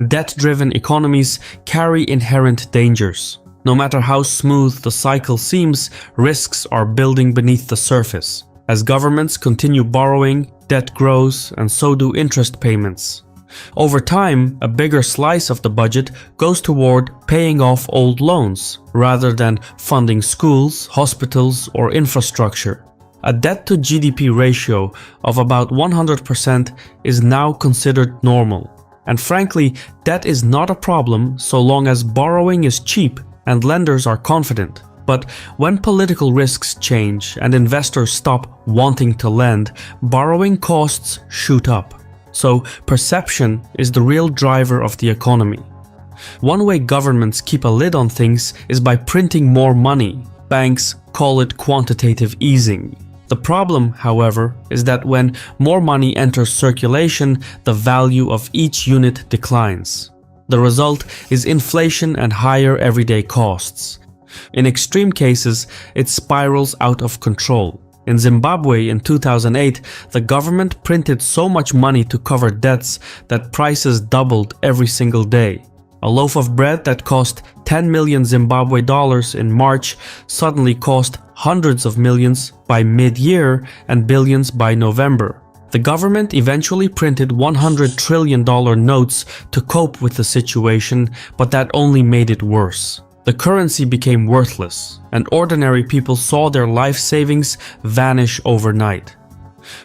Debt-driven economies carry inherent dangers. No matter how smooth the cycle seems, risks are building beneath the surface. As governments continue borrowing, debt grows, and so do interest payments. Over time, a bigger slice of the budget goes toward paying off old loans, rather than funding schools, hospitals, or infrastructure. A debt-to-GDP ratio of about 100% is now considered normal. And frankly, debt is not a problem so long as borrowing is cheap and lenders are confident. But when political risks change and investors stop wanting to lend, borrowing costs shoot up. So perception is the real driver of the economy. One way governments keep a lid on things is by printing more money. Banks call it quantitative easing. The problem, however, is that when more money enters circulation, the value of each unit declines. The result is inflation and higher everyday costs. In extreme cases, it spirals out of control. In Zimbabwe in 2008, the government printed so much money to cover debts that prices doubled every single day. A loaf of bread that cost 10 million Zimbabwe dollars in March suddenly cost hundreds of millions by mid-year and billions by November. The government eventually printed $100 trillion notes to cope with the situation, but that only made it worse. The currency became worthless, and ordinary people saw their life savings vanish overnight.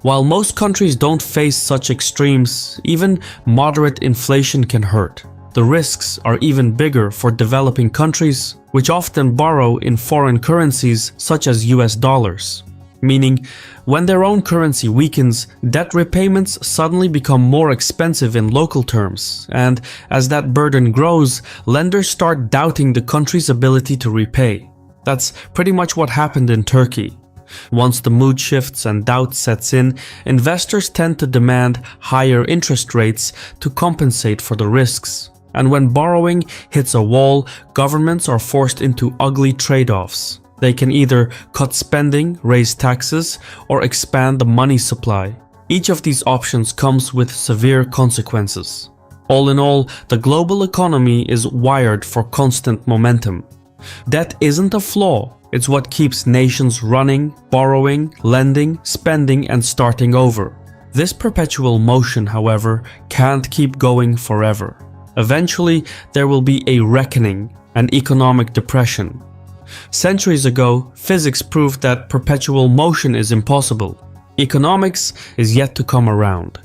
While most countries don't face such extremes, even moderate inflation can hurt. The risks are even bigger for developing countries, which often borrow in foreign currencies such as US dollars. Meaning, when their own currency weakens, debt repayments suddenly become more expensive in local terms, and as that burden grows, lenders start doubting the country's ability to repay. That's pretty much what happened in Turkey. Once the mood shifts and doubt sets in, investors tend to demand higher interest rates to compensate for the risks. And when borrowing hits a wall, governments are forced into ugly trade-offs. They can either cut spending, raise taxes, or expand the money supply. Each of these options comes with severe consequences. All in all, the global economy is wired for constant momentum. Debt isn't a flaw, it's what keeps nations running, borrowing, lending, spending, and starting over. This perpetual motion, however, can't keep going forever. Eventually, there will be a reckoning, an economic depression. Centuries ago, physics proved that perpetual motion is impossible. Economics is yet to come around.